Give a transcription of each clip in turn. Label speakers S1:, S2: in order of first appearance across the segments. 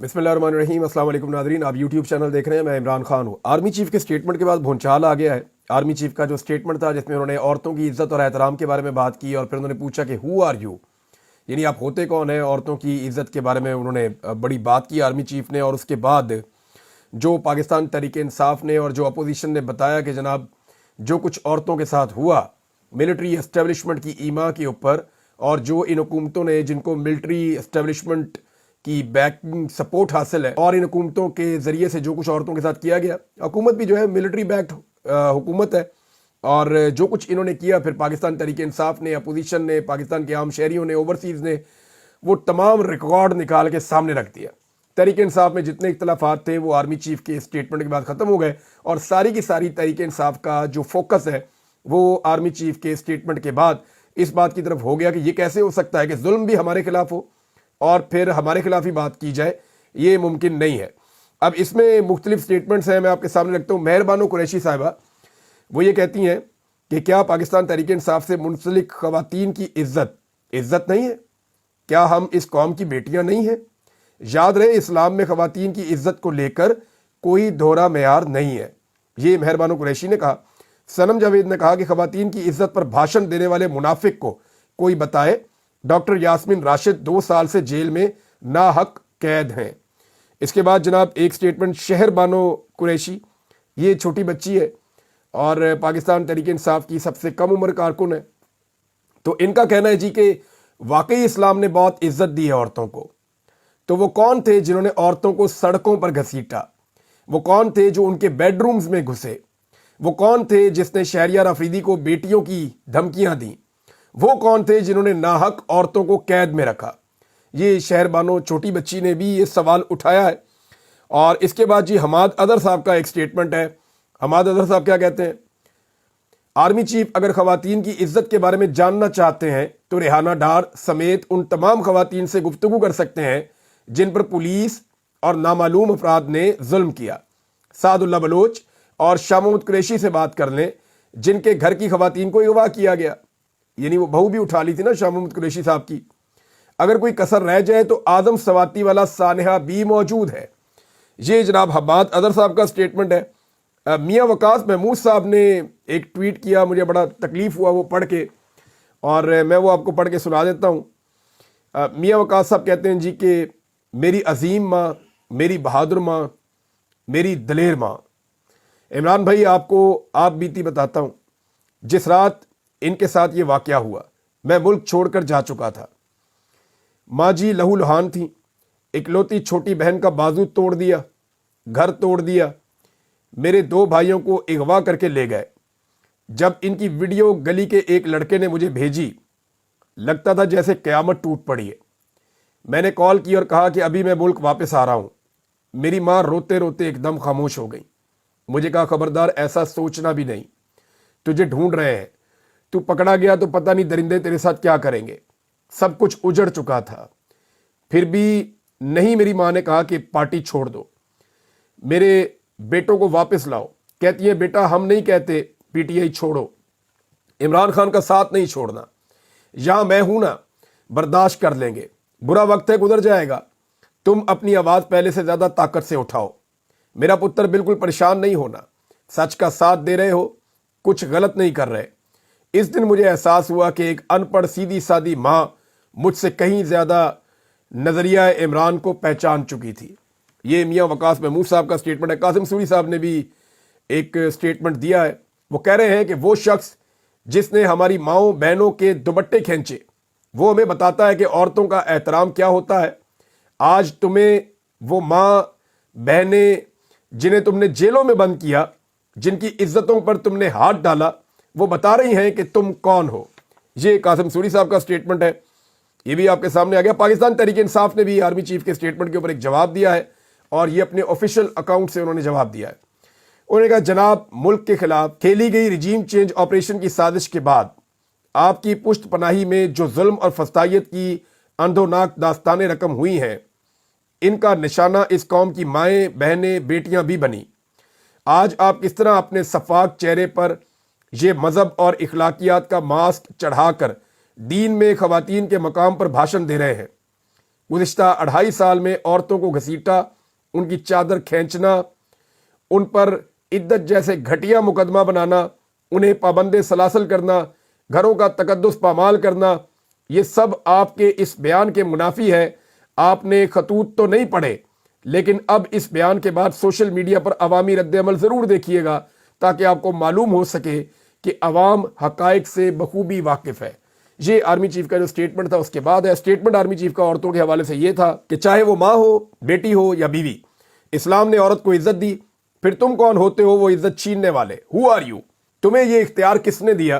S1: बिस्मिल्लाहिर्रहमानिर्रहीम। अस्सलाम वालेकुम नाज़रीन, आप यूट्यूब चैनल देख रहे हैं। मैं इमरान खान हूँ। आर्मी चीफ के स्टेटमेंट के बाद भूंचाल आ गया है। आर्मी चीफ का जो स्टेटमेंट था जिसमें उन्होंने औरतों की इज्जत और एहतराम के बारे में बात की और फिर उन्होंने पूछा कि हु आर यू, यानी आप होते कौन हैं। औरतों की इज्जत के बारे में उन्होंने बड़ी बात की आर्मी चीफ ने। और उसके बाद जो पाकिस्तान तहरीक इंसाफ ने और जो अपोजिशन ने बताया कि जनाब जो कुछ औरतों के साथ हुआ मिलिट्री एस्टेब्लिशमेंट की ईमा के ऊपर, और जो इन हुकूमतों ने जिनको मिलिट्री एस्टेब्लिशमेंट की बैकिंग सपोर्ट हासिल है और इन हुकूमतों के ज़रिए से जो कुछ औरतों के साथ किया गया, हुकूमत भी जो है मिलिट्री बैक्ड हुकूमत है, और जो कुछ इन्होंने किया फिर पाकिस्तान तहरीक इंसाफ ने, अपोजिशन ने, पाकिस्तान के आम शहरियों ने, ओवरसीज़ ने वो तमाम रिकॉर्ड निकाल के सामने रख दिया। तहरीक इंसाफ में जितने इख्तलाफात थे वो आर्मी चीफ के स्टेटमेंट के बाद ख़त्म हो गए, और सारी की सारी तहरीक इंसाफ का जो फोकस है वो आर्मी चीफ के स्टेटमेंट के बाद इस बात की तरफ हो गया कि ये कैसे हो सकता है कि जुल्म भी हमारे खिलाफ हो और फिर हमारे खिलाफ ही बात की जाए, ये मुमकिन नहीं है। अब इसमें मुख्तलिफ स्टेटमेंट्स हैं, मैं आपके सामने रखता हूँ। मेहरबानो कुरैशी साहिबा वो ये कहती हैं कि क्या पाकिस्तान तहरीक इंसाफ से मुंसलिक खवातीन की इज्जत नहीं है? क्या हम इस कौम की बेटियां नहीं हैं? याद रहे, इस्लाम में खवातीन की इज्जत को लेकर कोई दोहरा मेयार नहीं है। ये मेहरबानो कुरैशी ने कहा। सनम जावेद ने कहा कि खवातीन की इज्जत पर भाषण देने वाले मुनाफिक को कोई बताए। डॉक्टर यास्मीन राशिद 2 साल से जेल में नाहक कैद हैं। इसके बाद जनाब एक स्टेटमेंट शहर बानो कुरैशी, ये छोटी बच्ची है और पाकिस्तान तहरीक इंसाफ की सबसे कम उम्र कारकुन है। तो इनका कहना है जी कि वाकई इस्लाम ने बहुत इज्जत दी है औरतों को। तो वो कौन थे जिन्होंने औरतों को सड़कों पर घसीटा? वो कौन थे जो उनके बेडरूम्स में घुसे? वो कौन थे जिसने शहरियार अफरीदी को बेटियों की धमकियां दी? वो कौन थे जिन्होंने नाहक औरतों को कैद में रखा? ये शहरबानो छोटी बच्ची ने भी ये सवाल उठाया है। और इसके बाद जी हमाद अदर साहब का एक स्टेटमेंट है। हमाद अदर साहब क्या कहते हैं? आर्मी चीफ अगर खवातीन की इज्जत के बारे में जानना चाहते हैं तो रेहाना डार समेत उन तमाम खवातीन से गुफ्तगू कर सकते हैं जिन पर पुलिस और नामालूम अफराद ने जुल्म किया। सादुल्ला बलोच और शाह महमूद कुरैशी से बात कर लें जिनके घर की खवातीन को अगवा किया गया, यानी वो बहू भी उठा ली थी ना शाह महमूद कुरैशी साहब की। अगर कोई कसर रह जाए तो आजम सवाती वाला सानेहा भी मौजूद है। ये जनाब हमाद अदर साहब का स्टेटमेंट है। मियाँ वकास महमूद साहब ने एक ट्वीट किया, मुझे बड़ा तकलीफ हुआ वो पढ़ के, और मैं वो आपको पढ़ के सुना देता हूँ। मियाँ वकास साहब कहते हैं जी कि मेरी अजीम माँ, मेरी बहादुर माँ, मेरी दलेर माँ। इमरान भाई आपको आप बीती बताता हूँ। जिस रात इनके साथ ये वाकया हुआ मैं मुल्क छोड़कर जा चुका था। माँ जी लहू लुहान थी। इकलौती छोटी बहन का बाजू तोड़ दिया, घर तोड़ दिया, मेरे 2 भाइयों को अगवा करके ले गए। जब इनकी वीडियो गली के एक लड़के ने मुझे भेजी, लगता था जैसे क़यामत टूट पड़ी है। मैंने कॉल की और कहा कि अभी मैं मुल्क वापस आ रहा हूँ। मेरी माँ रोते रोते एकदम खामोश हो गई। मुझे कहा खबरदार ऐसा सोचना भी नहीं, तुझे ढूंढ रहे हैं, तू पकड़ा गया तो पता नहीं दरिंदे तेरे साथ क्या करेंगे। सब कुछ उजड़ चुका था, फिर भी नहीं। मेरी माँ ने कहा कि पार्टी छोड़ दो, मेरे बेटों को वापस लाओ। कहती है बेटा हम नहीं कहते पीटीआई छोड़ो, इमरान खान का साथ नहीं छोड़ना। यहां मैं हूं ना, बर्दाश्त कर लेंगे, बुरा वक्त है गुजर जाएगा। तुम अपनी आवाज पहले से ज्यादा ताकत से उठाओ। मेरा पुत्र बिल्कुल परेशान नहीं होना, सच का साथ दे रहे हो, कुछ गलत नहीं कर रहे। इस दिन मुझे एहसास हुआ कि एक अनपढ़ सीधी सादी माँ मुझसे कहीं ज्यादा नजरिया इमरान को पहचान चुकी थी। ये मियाँ वकास महमूद साहब का स्टेटमेंट है। कासिम सूरी साहब ने भी एक स्टेटमेंट दिया है। वो कह रहे हैं कि वो शख्स जिसने हमारी माओ बहनों के दुपट्टे खींचे वो हमें बताता है कि औरतों का एहतराम क्या होता है। आज तुम्हें वो माँ बहनें जिन्हें तुमने जेलों में बंद किया, जिनकी इज्जतों पर तुमने हाथ डाला, वो बता रही हैं कि तुम कौन हो। ये कासिम सूरी साहब का स्टेटमेंट है, ये भी आपके सामने आ गया। पाकिस्तान तहरीक इंसाफ ने भी आर्मी चीफ के स्टेटमेंट के ऊपर एक जवाब दिया है, और ये अपने ऑफिशियल अकाउंट से उन्होंने जवाब दिया है। उन्होंने कहा जनाब मुल्क के खिलाफ खेली गई रिजीम चेंज ऑपरेशन की साजिश के बाद आपकी पुश्त पनाही में जो जुल्म और फस्तायत की अंधोनाक दास्तानें रकम हुई हैं, इनका निशाना इस कौम की माएँ बहनें बेटियां भी बनी। आज आप किस तरह अपने सफाक चेहरे पर ये मजहब और इखलाकियात का मास्क चढ़ाकर दीन में खवातीन के मकाम पर भाषण दे रहे हैं। गुज़िश्ता 2.5 साल में औरतों को घसीटा, उनकी चादर खींचना, उन पर इद्दत जैसे घटिया मुकदमा बनाना, उन्हें पाबंदे सलासल करना, घरों का तकद्दुस पामाल करना, ये सब आपके इस बयान के मुनाफी है। आपने खतूत तो नहीं पढ़े, लेकिन अब इस बयान के बाद सोशल मीडिया पर अवामी रद्द-ए-अमल ज़रूर देखिएगा, ताकि आपको मालूम हो सके कि अवाम हक़ाइक़ से बखूबी वाकिफ़ है। ये आर्मी चीफ का जो स्टेटमेंट था उसके बाद है। स्टेटमेंट आर्मी चीफ का औरतों के हवाले से ये था कि चाहे वो माँ हो, बेटी हो या बीवी, इस्लाम ने औरत को इज्जत दी, फिर तुम कौन होते हो वो इज्जत छीनने वाले? Who are you? तुम्हें ये इख्तियार किसने दिया?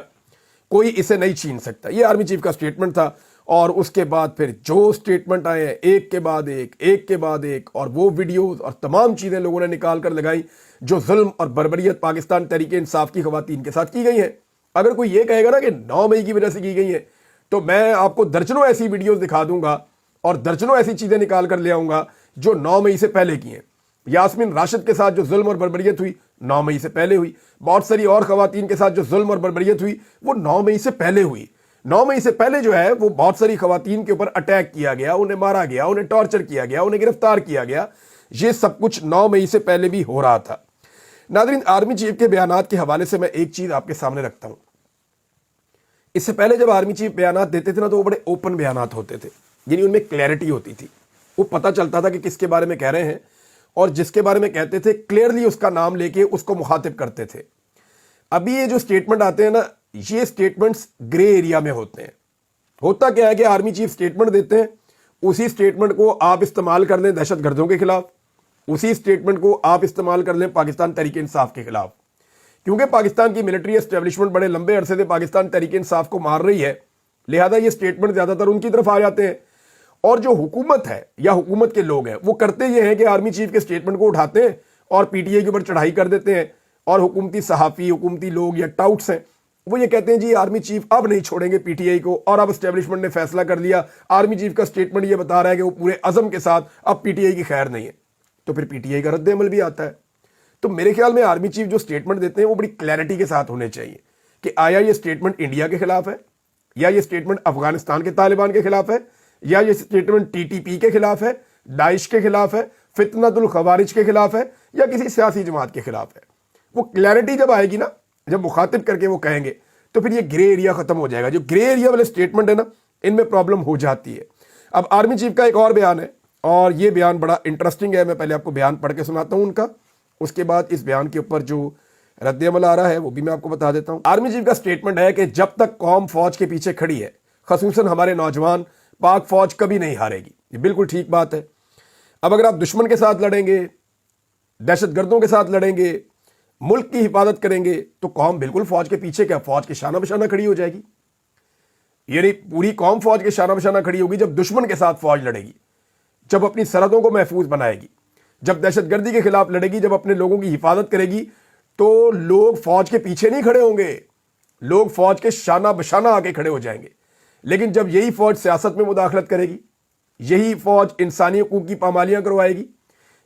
S1: कोई इसे नहीं छीन सकता। ये आर्मी चीफ का स्टेटमेंट था। और उसके बाद फिर जो स्टेटमेंट आए हैं एक के बाद एक, और वो वीडियोस और तमाम चीजें लोगों ने निकाल कर लगाई जो जुल्म और बर्बरियत पाकिस्तान तहरीक इंसाफ की खवातीन के साथ की गई है। अगर कोई ये कहेगा ना कि 9 मई की वजह से की गई है, तो मैं आपको दर्जनों ऐसी वीडियोस दिखा दूंगा और दर्जनों ऐसी चीजें निकाल कर ले आऊंगा जो 9 मई से पहले की हैं। यास्मीन राशिद के साथ जो जुल्म और बर्बरियत हुई 9 मई से पहले हुई। बहुत सारी और खवातीन के साथ जो जुल्म और बर्बरियत हुई वो 9 मई से पहले हुई। 9 मई से पहले जो है वो बहुत सारी खवातीन के ऊपर अटैक किया गया, उन्हें मारा गया, उन्हें टॉर्चर किया गया, उन्हें गिरफ्तार किया गया। ये सब कुछ 9 मई से पहले भी हो रहा था। नाज़रीन, आर्मी चीफ के बयानात के हवाले से मैं एक चीज आपके सामने रखता हूं। इससे पहले जब आर्मी चीफ बयानात देते थे ना, तो वो बड़े ओपन बयानात होते थे, यानी उनमें क्लैरिटी होती थी। वो पता चलता था कि किसके बारे में कह रहे हैं, और जिसके बारे में कहते थे क्लियरली उसका नाम लेके उसको मुखातिब करते थे। अभी ये जो स्टेटमेंट आते हैं ना, ये स्टेटमेंट्स ग्रे एरिया में होते हैं। होता क्या है कि आर्मी चीफ स्टेटमेंट देते हैं, उसी स्टेटमेंट को आप इस्तेमाल कर लें दहशतगर्दों के खिलाफ, उसी स्टेटमेंट को आप इस्तेमाल कर लें पाकिस्तान तहरीक इंसाफ के खिलाफ। क्योंकि पाकिस्तान की मिलिट्री एस्टेब्लिशमेंट बड़े लंबे अरसे से पाकिस्तान तहरीक इंसाफ को मार रही है, लिहाजा ये स्टेटमेंट ज्यादातर उनकी तरफ आ जाते हैं। और जो हुकूमत है या हुकूमत के लोग हैं वो करते ये हैं कि आर्मी चीफ के स्टेटमेंट को उठाते हैं और पीटीआई के ऊपर चढ़ाई कर देते हैं, और हुकूमती सहाफ़ी, हुकूमती लोग या टाउट्स हैं, वो ये कहते हैं जी आर्मी चीफ अब नहीं छोड़ेंगे पीटीआई को, और अब एस्टेब्लिशमेंट ने फैसला कर लिया, आर्मी चीफ का स्टेटमेंट ये बता रहा है कि वो पूरे अज़म के साथ अब पीटीआई की खैर नहीं है। तो फिर पीटीआई का रद्द अमल भी आता है। तो मेरे ख्याल में आर्मी चीफ जो स्टेटमेंट देते हैं वो बड़ी क्लैरिटी के साथ होने चाहिए कि आया ये स्टेटमेंट इंडिया के खिलाफ है, या ये स्टेटमेंट अफगानिस्तान के तालिबान के खिलाफ है, या ये स्टेटमेंट टीटीपी के खिलाफ है, दाइश के खिलाफ है, फितनतुल खवारिज के खिलाफ है, या किसी सियासी जमात के खिलाफ है। वो क्लैरिटी जब आएगी ना, जब मुखातिब करके वो कहेंगे, तो फिर ये ग्रे एरिया खत्म हो जाएगा। जो ग्रे एरिया वाले स्टेटमेंट है ना, इनमें प्रॉब्लम हो जाती है। अब आर्मी चीफ का एक और बयान है, और ये बयान बड़ा इंटरेस्टिंग है। मैं पहले आपको बयान पढ़ के सुनाता हूं उनका, उसके बाद इस बयान के ऊपर जो रद्द अमल आ रहा है वो भी मैं आपको बता देता हूं। आर्मी चीफ का स्टेटमेंट है कि जब तक कौम फौज के पीछे खड़ी है, खसूसन हमारे नौजवान, पाक फौज कभी नहीं हारेगी। ये बिल्कुल ठीक बात है। अब अगर आप दुश्मन के साथ लड़ेंगे, दहशतगर्दों के साथ लड़ेंगे, मुल्क की हिफाजत करेंगे, तो कौम बिल्कुल फौज के पीछे, क्या फौज के शाना बशाना खड़ी हो जाएगी। यानी पूरी कौम फौज के शाना बशाना खड़ी होगी जब दुश्मन के साथ फौज लड़ेगी, जब अपनी सरहदों को महफूज बनाएगी, जब दहशतगर्दी के खिलाफ लड़ेगी, जब अपने लोगों की हिफाजत करेगी। तो लोग फौज के पीछे नहीं खड़े होंगे, लोग फौज के शाना बशाना आके खड़े हो जाएंगे। लेकिन जब यही फौज सियासत में मुदाखलत करेगी, यही फौज इंसानी हकूक की पामालियां करवाएगी,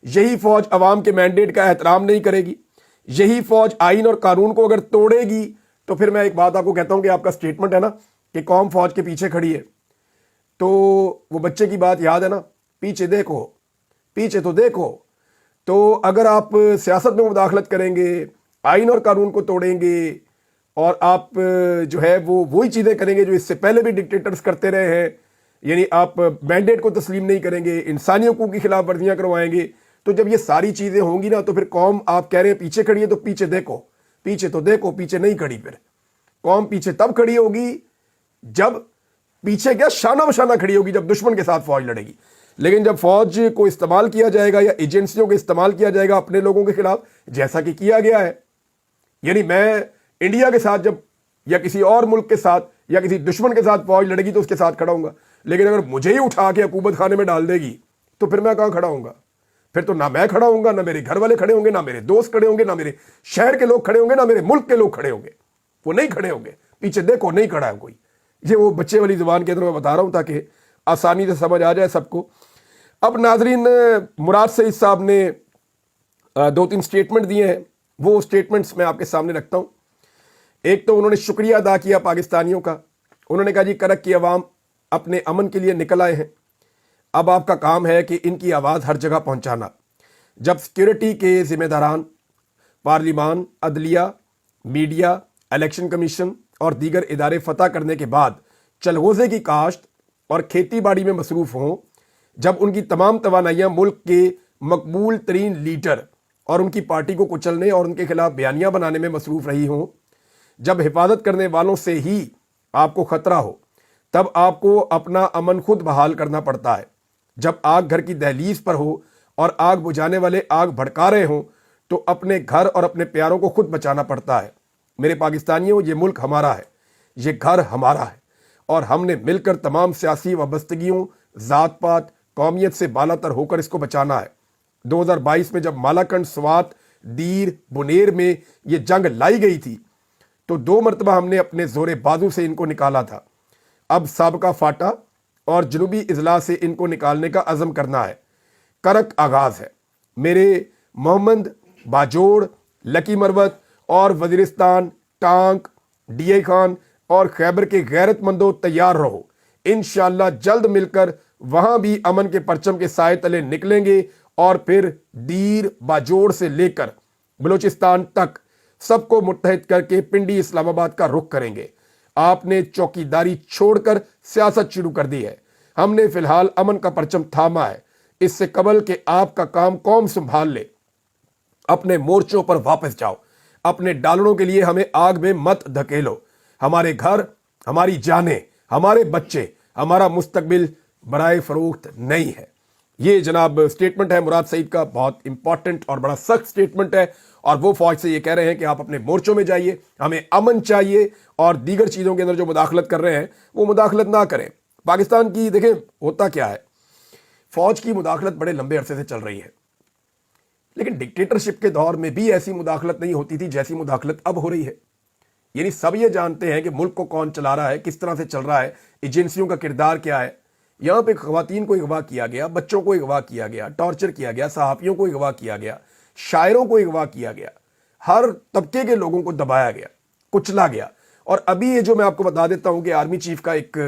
S1: यही फौज अवाम के मैंडेट का एहतराम नहीं करेगी, यही फौज आइन और कानून को अगर तोड़ेगी, तो फिर मैं एक बात आपको कहता हूं कि आपका स्टेटमेंट है ना कि कौम फौज के पीछे खड़ी है, तो वो बच्चे की बात याद है ना, पीछे देखो, पीछे तो देखो। तो अगर आप सियासत में मुदाखलत करेंगे, आइन और कानून को तोड़ेंगे, और आप जो है वो वही चीज़ें करेंगे जो इससे पहले भी डिक्टेटर्स करते रहे हैं, यानी आप मैंडेट को तस्लीम नहीं करेंगे, इंसानी हकूक की खिलाफ वर्जियाँ करवाएंगे, तो जब ये सारी चीज़ें होंगी ना, तो फिर कौम, आप कह रहे हैं पीछे खड़ी है, तो पीछे देखो, पीछे तो देखो, पीछे नहीं खड़ी। फिर कौम पीछे तब खड़ी होगी जब पीछे क्या शाना बशाना खड़ी होगी, जब दुश्मन के साथ फौज लड़ेगी। लेकिन जब फौज को इस्तेमाल किया जाएगा या एजेंसियों को इस्तेमाल किया जाएगा अपने लोगों के खिलाफ, जैसा कि किया गया है, यानी मैं इंडिया के साथ जब, या किसी और मुल्क के साथ, या किसी दुश्मन के साथ फौज लड़ेगी तो उसके साथ खड़ा हूंगा। लेकिन अगर मुझे ही उठा के हुकूमत खाने में डाल देगी, तो फिर मैं कहां खड़ा हूंगा? फिर तो ना मैं खड़ा हूंगा, ना मेरे घर वाले खड़े होंगे, ना मेरे दोस्त खड़े होंगे, ना मेरे शहर के लोग खड़े होंगे, ना मेरे मुल्क के लोग खड़े होंगे। वो नहीं खड़े होंगे। पीछे देखो, नहीं खड़ा है कोई। ये वो बच्चे वाली जुबान के अंदर मैं बता रहा हूं ताकि आसानी से समझ आ जाए सबको। अब नाजरीन, मुराद सईद साहब ने 2-3 स्टेटमेंट दिए हैं, वो स्टेटमेंट्स मैं आपके सामने रखता हूं। एक तो उन्होंने शुक्रिया अदा किया पाकिस्तानियों का। उन्होंने कहा जी करक की अवाम अपने अमन के लिए निकल आए हैं, अब आपका काम है कि इनकी आवाज़ हर जगह पहुंचाना। जब सिक्योरिटी के जिम्मेदारान पार्लिमान, अदलिया, मीडिया, इलेक्शन कमीशन और दीगर इदारे फतह करने के बाद चलगोज़े की काश्त और खेती बाड़ी में मसरूफ़ हों, जब उनकी तमाम तवानाइयाँ मुल्क के मकबूल तरीन लीडर और उनकी पार्टी को कुचलने और उनके खिलाफ बयानियाँ बनाने में मसरूफ़ रही हों, जब हिफाजत करने वालों से ही आपको ख़तरा हो, तब आपको अपना अमन खुद बहाल करना पड़ता है। जब आग घर की दहलीज पर हो और आग बुझाने वाले आग भड़का रहे हों, तो अपने घर और अपने प्यारों को खुद बचाना पड़ता है। मेरे पाकिस्तानियों, ये मुल्क हमारा है, ये घर हमारा है, और हमने मिलकर तमाम सियासी वाबस्तगियों, ज़ात पात, कौमियत से बालातर होकर इसको बचाना है। 2022 में जब मालाकंड, स्वात, दीर, बुनेर में ये जंग लाई गई थी, तो 2 मरतबा हमने अपने जोरे बाजू से इनको निकाला था। अब साबका फाटा और जनूबी इजला से इनको निकालने का अज़म करना है। करक आगाज है। मेरे मोहम्मद, बाजोड़, लकी मरवत और वजीरिस्तान, टांक, डीए खान और खैबर के गैरतमंदों, तैयार रहो। इंशाअल्लाह जल्द मिलकर वहां भी अमन के परचम के साए तले निकलेंगे और फिर दीर, बाजोड़ से लेकर बलूचिस्तान तक सबको मुत्तहिद करके पिंडी इस्लामाबाद का रुख करेंगे। आपने चौकीदारी छोड़कर सियासत शुरू कर दी है। हमने फिलहाल अमन का परचम थामा है। इससे कबल के आपका काम कौम संभाल ले। अपने मोर्चों पर वापस जाओ। अपने डालनों के लिए हमें आग में मत धकेलो। हमारे घर, हमारी जानें, हमारे बच्चे, हमारा मुस्तकबिल बराए फरोख्त नहीं है। ये जनाब स्टेटमेंट है मुराद सईद का, बहुत इंपॉर्टेंट और बड़ा सख्त स्टेटमेंट है। और वो फौज से ये कह रहे हैं कि आप अपने मोर्चों में जाइए, हमें अमन चाहिए, और दीगर चीज़ों के अंदर जो मुदाखलत कर रहे हैं वो मुदाखलत ना करें। पाकिस्तान की देखें होता क्या है, फौज की मुदाखलत बड़े लंबे अरसे से चल रही है, लेकिन डिक्टेटरशिप के दौर में भी ऐसी मुदाखलत नहीं होती थी जैसी मुदाखलत अब हो रही है। यानी सब ये जानते हैं कि मुल्क को कौन चला रहा है, किस तरह से चल रहा है, एजेंसियों का किरदार क्या है। यहाँ पे खवातीन को अगवा किया गया, बच्चों को अगवा किया गया, टॉर्चर किया गया, सहाफ़ियों को अगवा किया गया, शायरों को अगवा किया गया, हर तबके के लोगों को दबाया गया, कुचला गया। और अभी ये जो मैं आपको बता देता हूँ कि आर्मी चीफ का एक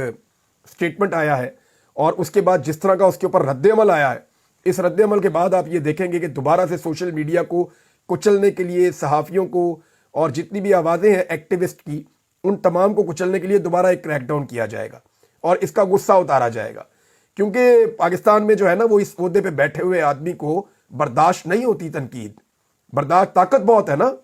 S1: स्टेटमेंट आया है, और उसके बाद जिस तरह का उसके ऊपर रद्द-ए-अमल आया है, इस रद्द-ए-अमल के बाद आप ये देखेंगे कि दोबारा से सोशल मीडिया को कुचलने के लिए, सहाफ़ियों को और जितनी भी आवाज़ें हैं एक्टिविस्ट की, उन तमाम को कुचलने के लिए दोबारा एक क्रैकडाउन किया जाएगा और इसका गुस्सा उतारा जाएगा। क्योंकि पाकिस्तान में जो है ना, वो इस ओहदे पे बैठे हुए आदमी को बर्दाश्त नहीं होती तनकीद। बर्दाश्त, ताकत बहुत है ना,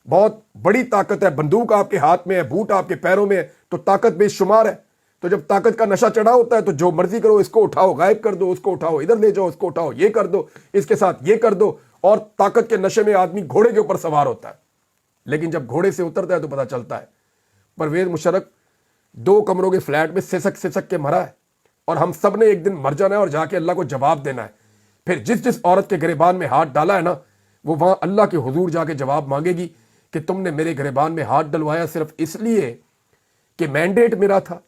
S1: बहुत बड़ी ताकत है। बंदूक आपके हाथ में है, बूट आपके पैरों में है, तो ताकत बेशुमार है। तो जब ताकत का नशा चढ़ा होता है तो जो मर्जी करो, इसको उठाओ, गायब कर दो, उसको उठाओ, इधर ले जाओ, उसको उठाओ, ये कर दो, इसके साथ ये कर दो, और ताकत के नशे में आदमी घोड़े के ऊपर सवार होता है। लेकिन जब घोड़े से उतरता है तो पता चलता है परवेज मुशर्रफ 2 कमरों के फ्लैट में सिसक सिसक के मरा है, और हम सब ने एक दिन मर जाना है और जाके अल्लाह को जवाब देना है। फिर जिस जिस औरत के गिरेबान में हाथ डाला है ना, वो वहां अल्लाह के हुजूर जाके जवाब मांगेगी कि तुमने मेरे गिरेबान में हाथ डलवाया सिर्फ इसलिए कि मैंडेट मेरा था,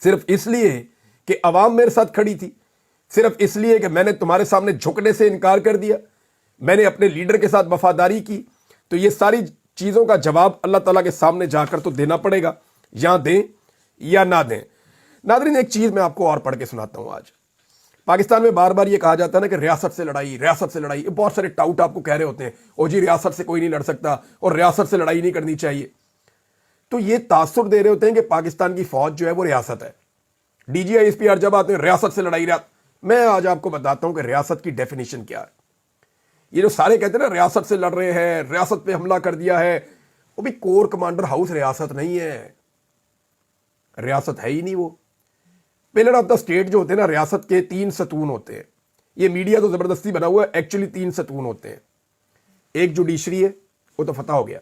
S1: सिर्फ इसलिए कि अवाम मेरे साथ खड़ी थी, सिर्फ इसलिए कि मैंने तुम्हारे सामने झुकने से इनकार कर दिया, मैंने अपने लीडर के साथ वफादारी की। तो ये सारी चीज़ों का जवाब अल्लाह ताला के सामने जाकर तो देना पड़ेगा, या दें या ना दें। नादरीन, एक चीज़ मैं आपको और पढ़ के सुनाता हूँ। आज पाकिस्तान में बार बार ये कहा जाता है ना कि रियासत से लड़ाई, रियासत से लड़ाई। बहुत सारे टाउट आपको कह रहे होते हैं, ओ जी रियासत से कोई नहीं लड़ सकता और रियासत से लड़ाई नहीं करनी चाहिए। तो ये तासुर दे रहे होते हैं कि पाकिस्तान की फौज जो है वो रियासत है। DGI-SPR जब आते हैं रियासत से लड़ाई, मैं आज आपको बताता हूं कि रियासत की डेफिनेशन क्या है। ये जो सारे कहते हैं ना रियासत से लड़ रहे हैं, रियासत पे हमला कर दिया है, वो भी कोर कमांडर हाउस रियासत नहीं है, रियासत है ही नहीं। वो पिलर ऑफ द स्टेट जो होते हैं ना, रियासत के 3 सतून होते हैं। ये मीडिया तो जबरदस्ती बना हुआ है, एक्चुअली 3 सतून होते हैं। एक जुडिशरी है, वो तो फतह हो गया,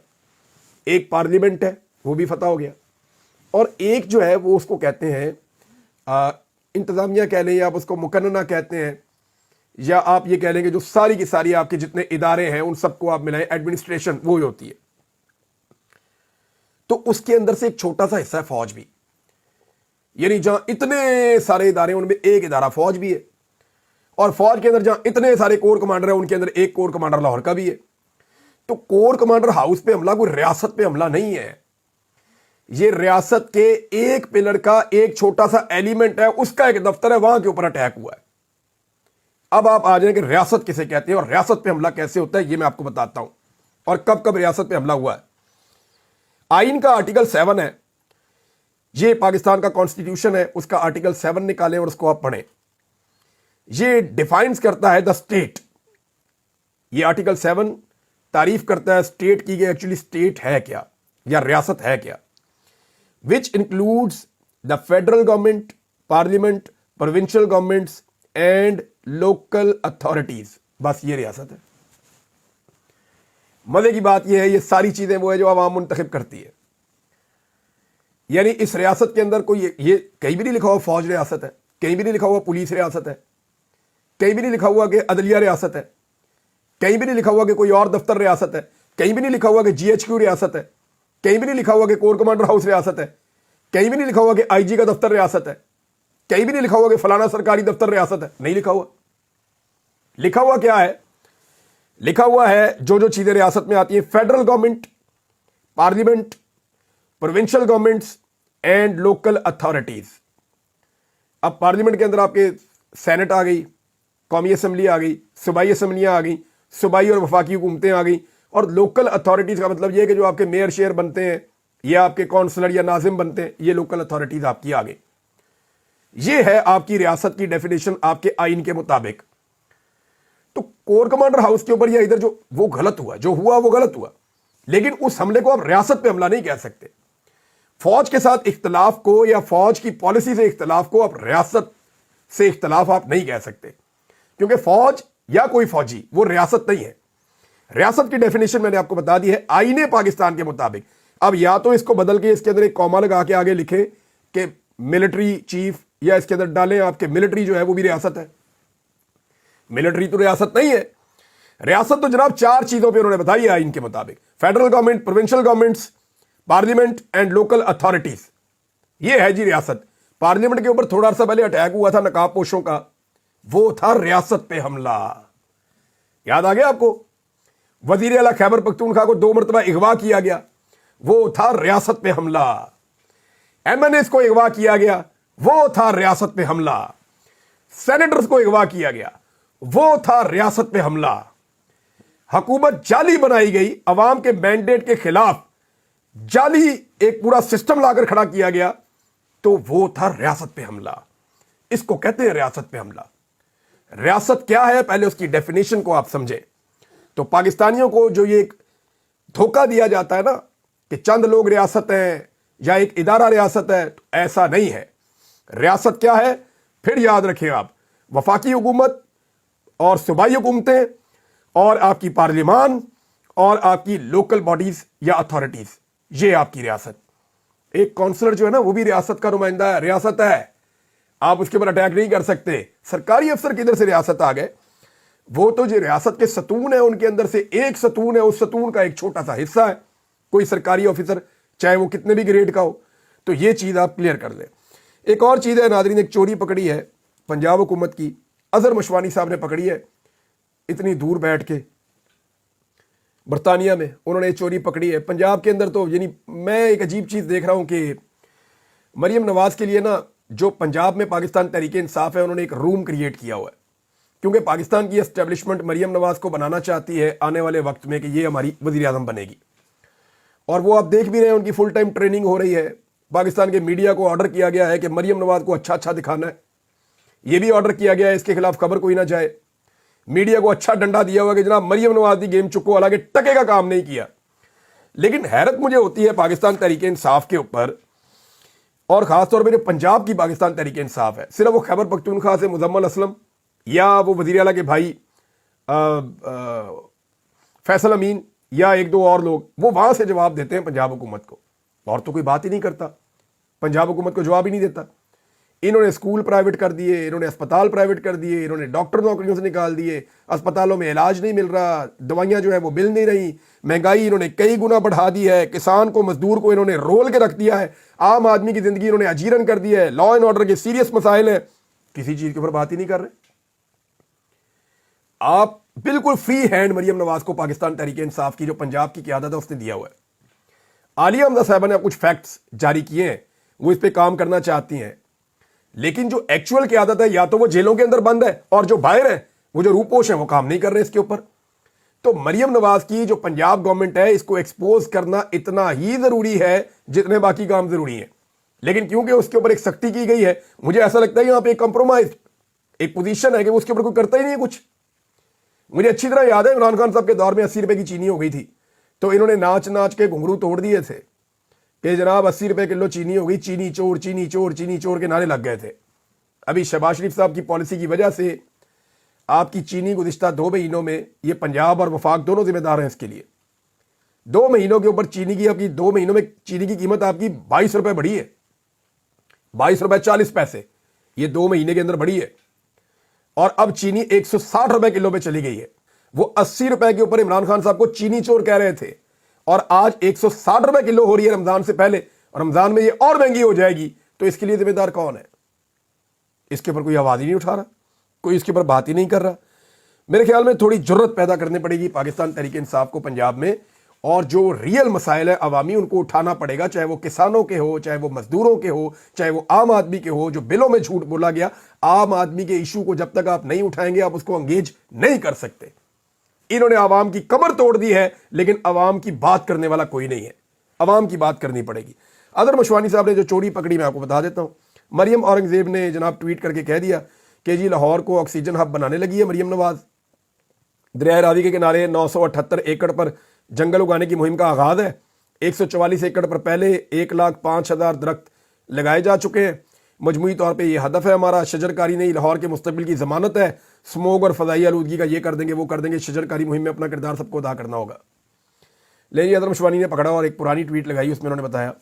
S1: एक पार्लियामेंट है, वो भी फतह हो गया, और एक जो है वो उसको कहते हैं इंतजामिया कह लें, या आप उसको मुकन्नना कहते हैं, या आप ये कह लेंगे जो सारी की सारी आपके जितने इदारे हैं उन सबको आप मिलाएं, एडमिनिस्ट्रेशन वो ही होती है। तो उसके अंदर से एक छोटा सा हिस्सा है फौज भी, यानी जहां इतने सारे इदारे उनमें एक इदारा फौज भी है, और फौज के अंदर जहां इतने सारे कोर कमांडर हैं उनके अंदर एक कोर कमांडर लाहौर का भी है। तो कोर कमांडर हाउस पे हमला कोई रियासत पे हमला नहीं है। ये रियासत के एक पिलर का एक छोटा सा एलिमेंट है, उसका एक दफ्तर है, वहां के ऊपर अटैक हुआ है। अब आप आ जाएंगे रियासत किसे कहते हैं और रियासत पे हमला कैसे होता है, ये मैं आपको बताता हूं और कब कब रियासत पे हमला हुआ है। आइन का आर्टिकल 7 है, ये पाकिस्तान का कॉन्स्टिट्यूशन है, उसका आर्टिकल 7 निकालें और उसको आप पढ़ें। ये डिफाइंस करता है द स्टेट। ये आर्टिकल 7 तारीफ करता है स्टेट की, एक्चुअली स्टेट है क्या या रियासत है क्या। Which includes the federal government, parliament, provincial governments and local authorities. बस ये रियासत है। मजे की बात यह है, ये सारी चीजें वो है जो आवाम मुंतखब करती है। यानी इस रियासत के अंदर कोई ये कहीं भी नहीं लिखा हुआ फौज रियासत है, कहीं भी नहीं लिखा हुआ पुलिस रियासत है, कहीं भी नहीं लिखा हुआ कि अदलिया रियासत है, कहीं भी नहीं लिखा हुआ कि कोई और दफ्तर रियासत है, कहीं भी नहीं लिखा हुआ कि GHQ रियासत है, कहीं भी नहीं लिखा हुआ कि कोर कमांडर हाउस रियासत है, कहीं भी नहीं लिखा हुआ कि IG का दफ्तर रियासत है, कहीं भी नहीं लिखा हुआ कि फलाना सरकारी दफ्तर रियासत है। नहीं लिखा हुआ। लिखा हुआ क्या है? लिखा हुआ है जो जो चीजें रियासत में आती हैं, federal government, parliament, provincial governments and local authorities. अब पार्लियामेंट के अंदर आपके सेनेट आ गई, कौमी असम्बली आ गई, सूबाई असम्बलियां आ गई, सूबाई और वफाकी हुकूमतें आ गई। और लोकल अथॉरिटीज का मतलब यह है कि जो आपके मेयर शेयर बनते हैं या आपके काउंसलर या नाजिम बनते हैं, ये लोकल अथॉरिटीज आपकी आ गई। ये है आपकी रियासत की डेफिनेशन आपके आइन के मुताबिक। तो कोर कमांडर हाउस के ऊपर या इधर जो वो गलत हुआ, जो हुआ वो गलत हुआ, लेकिन उस हमले को आप रियासत पे हमला नहीं कह सकते। फौज के साथ इख्तलाफ को या फौज की पॉलिसी से इख्तलाफ को आप रियासत से इख्तलाफ आप नहीं कह सकते, क्योंकि फौज या कोई फौजी वो रियासत नहीं है। रियासत की डेफिनेशन मैंने आपको बता दी है आईने पाकिस्तान के मुताबिक। अब या तो इसको बदल के इसके अंदर एक कॉमा लगा के आगे लिखे कि मिलिट्री चीफ, या इसके अंदर डालें आपके मिलिट्री जो है वो भी रियासत है। मिलिट्री तो रियासत नहीं है। रियासत तो जनाब 4 चीजों पे उन्होंने बताई है आइन के मुताबिक, federal government, provincial governments, parliament and local authorities. ये है जी रियासत। पार्लियामेंट के ऊपर थोड़ा सा पहले अटैक हुआ था नकाब पोशों का, वो था रियासत पे हमला। याद आ गया आपको? वजीर आला खैबर पख्तूनख्वा को 2 मरतबा अगवा किया गया, वो था रियासत पे हमला। MNAs को अगवा किया गया, वो था रियासत पे हमला। सेनेटर्स को अगवा किया गया, वो था रियासत पे हमला। हुकूमत जाली बनाई गई, अवाम के मैंडेट के खिलाफ जाली एक पूरा सिस्टम लाकर खड़ा किया गया, तो वो था रियासत पे हमला। इसको कहते हैं रियासत पे हमला। रियासत क्या है, पहले उसकी डेफिनेशन को आप समझें। तो पाकिस्तानियों को जो ये धोखा दिया जाता है ना कि चंद लोग रियासत हैं या एक इदारा रियासत है, तो ऐसा नहीं है। रियासत क्या है फिर याद रखें आप, वफाकी हुकूमत और सूबाई हुकूमतें और आपकी पार्लियामान और आपकी लोकल बॉडीज या अथॉरिटीज, ये आपकी रियासत। एक काउंसलर जो है ना वो भी रियासत का नुमाइंदा है, रियासत है। आप उसके ऊपर अटैक नहीं कर सकते। सरकारी अफसर किधर से रियासत आ गए? वो तो जो रियासत के सतून है उनके अंदर से एक सतून है, उस सतून का एक छोटा सा हिस्सा है कोई सरकारी ऑफिसर, चाहे वो कितने भी ग्रेड का हो। तो ये चीज आप क्लियर कर लें। एक और चीज है नादरीन, एक चोरी पकड़ी है पंजाब हुकूमत की, अजहर मशवानी साहब ने पकड़ी है। इतनी दूर बैठ के बरतानिया में उन्होंने चोरी पकड़ी है पंजाब के अंदर। तो यानी मैं एक अजीब चीज देख रहा हूं कि मरियम नवाज के लिए ना, जो पंजाब में पाकिस्तान तहरीक इंसाफ है, उन्होंने एक रूम क्रिएट किया हुआ है, क्योंकि पाकिस्तान की एस्टेब्लिशमेंट मरियम नवाज को बनाना चाहती है आने वाले वक्त में कि ये हमारी वजीर आज़म बनेगी। और वो आप देख भी रहे हैं, उनकी फुल टाइम ट्रेनिंग हो रही है। पाकिस्तान के मीडिया को ऑर्डर किया गया है कि मरियम नवाज को अच्छा अच्छा दिखाना है। ये भी ऑर्डर किया गया है इसके खिलाफ खबर कोई ना जाए। मीडिया को अच्छा डंडा दिया हुआ कि जनाब मरियम नवाज दी गेम चुको, हालांकि टके का काम नहीं किया। लेकिन हैरत मुझे होती है पाकिस्तान तहरीक इंसाफ के ऊपर, और खासतौर पर जो पंजाब की पाकिस्तान तहरीक इंसाफ है, सिर्फ वो खैबर पख्तूनख्वा से मुजम्मल असलम या वो वजीर आला के भाई फैसल अमीन या 1-2 और लोग, वो वहां से जवाब देते हैं पंजाब हुकूमत को, और तो कोई बात ही नहीं करता। पंजाब हुकूमत को जवाब ही नहीं देता। इन्होंने स्कूल प्राइवेट कर दिए, इन्होंने अस्पताल प्राइवेट कर दिए, इन्होंने डॉक्टर नौकरियों से निकाल दिए, अस्पतालों में इलाज नहीं मिल रहा, दवाइयां जो है वो मिल नहीं रही, महंगाई इन्होंने कई गुना बढ़ा दी है, किसान को मजदूर को इन्होंने रोल के रख दिया है, आम आदमी की जिंदगी इन्होंने अजीरन कर दिया है, लॉ एंड ऑर्डर के सीरियस मसाइल हैं, किसी चीज के ऊपर बात ही नहीं कर रहे। आप बिल्कुल फ्री हैंड मरियम नवाज को पाकिस्तान तहरीक इंसाफ की जो पंजाब की क़यादत है उसने दिया हुआ है। आलिया हमजा साहबा ने कुछ फैक्ट्स जारी किए हैं, वो इस पे काम करना चाहती हैं, लेकिन जो एक्चुअल की आदत है या तो वो जेलों के अंदर बंद है और जो बाहर है वो जो रूपोश हैं वो काम नहीं कर रहे इसके ऊपर। तो मरियम नवाज की जो पंजाब गवर्नमेंट है इसको एक्सपोज करना इतना ही जरूरी है जितने बाकी काम जरूरी है, लेकिन क्योंकि उसके ऊपर एक सख्ती की गई है, मुझे ऐसा लगता है यहां पे एक कंप्रोमाइज एक पोजीशन है कि उसके ऊपर कोई करता ही नहीं है कुछ। मुझे अच्छी तरह याद है इमरान खान साहब के दौर में 80 रुपए की चीनी हो गई थी, तो इन्होंने नाच नाच के घुंघरू तोड़ दिए थे कि जनाब 80 रुपए किलो चीनी हो गई, चीनी चोर चीनी चोर चीनी चोर के नारे लग गए थे। अभी शहबाज शरीफ साहब की पॉलिसी की वजह से आपकी चीनी गुज़िश्ता 2 महीनों में, ये पंजाब और वफाक दोनों जिम्मेदार हैं इसके लिए, 2 महीनों के ऊपर चीनी की आपकी 2 महीनों में चीनी की कीमत आपकी 22 रुपए बढ़ी है, 22 रुपए 40 पैसे, ये 2 महीने के अंदर बढ़ी है। और अब चीनी 160 रुपए किलो पे चली गई है। वो 80 रुपए के ऊपर इमरान खान साहब को चीनी चोर कह रहे थे और आज 160 रुपए किलो हो रही है रमजान से पहले, और रमजान में ये और महंगी हो जाएगी। तो इसके लिए जिम्मेदार कौन है? इसके ऊपर कोई आवाज ही नहीं उठा रहा, कोई इसके ऊपर बात ही नहीं कर रहा। मेरे ख्याल में थोड़ी जरूरत पैदा करनी पड़ेगी पाकिस्तान तहरीक इंसाफ को पंजाब में, और जो रियल मसाइल है अवामी उनको उठाना पड़ेगा, चाहे वो किसानों के हो, चाहे वो मजदूरों के हो, चाहे वो आम आदमी के हो। जो बिलों में झूठ बोला गया, आम आदमी के इशू को जब तक आप नहीं उठाएंगे आप उसको अंगेज नहीं कर सकते। इन्होंने आवाम की कमर तोड़ दी है, लेकिन आवाम की बात करने वाला कोई नहीं है। आवाम की बात करनी पड़ेगी। अदर मशवानी साहब ने जो चोरी पकड़ी मैं आपको बता देता हूं। मरियम औरंगजेब ने जनाब ट्वीट करके कह दिया कि जी लाहौर को ऑक्सीजन हब बनाने लगी है मरियम नवाज। दरिया रावी के किनारे 978 एकड़ पर जंगल उगाने की मुहिम का आगाज है। 144 एकड़ पर पहले 1,05,000 दरख्त लगाए जा चुके हैं। मजमूई तौर पे ये हदफ है हमारा। शजरकारी नहीं लाहौर के मुस्तकबिल की जमानत है। स्मोक और फजाई आलूदगी का ये कर देंगे वो कर देंगे, शजरकारी मुहिम में अपना किरदार सबको अदा करना होगा। लेकिन अदर मशवानी ने पकड़ा और एक पुरानी ट्वीट लगाई, उसमें उन्होंने बताया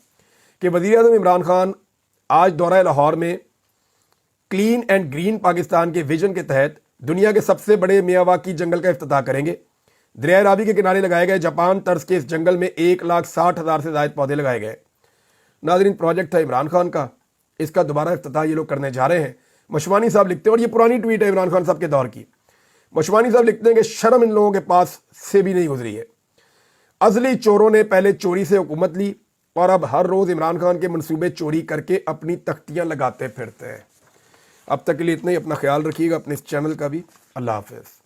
S1: कि वज़ीर आज़म इमरान खान आज दौरा लाहौर में क्लीन एंड ग्रीन पाकिस्तान के विजन के तहत दुनिया के सबसे बड़े मियावाकी जंगल का इफ्तिताह करेंगे। दरिया रावी के किनारे लगाए गए जापान तर्ज के इस जंगल में 1,60,000 से ज़ायद पौधे लगाए गए। नाज़रीन, प्रोजेक्ट था इमरान खान का, इसका दोबारा इफ्तिताह ये लोग करने जा रहे हैं। मशवानी साहब लिखते हैं, और ये पुरानी ट्वीट है इमरान खान साहब के दौर की। मशवानी साहब लिखते हैं कि शर्म इन लोगों के पास से भी नहीं गुजरी है। अजली चोरों ने पहले चोरी से हुकूमत ली और अब हर रोज इमरान खान के मंसूबे चोरी करके अपनी तख्तियां लगाते फिरते हैं। अब तक के लिए इतना ही। अपना ख्याल रखिएगा, अपने इस चैनल का भी। अल्लाह हाफिज़।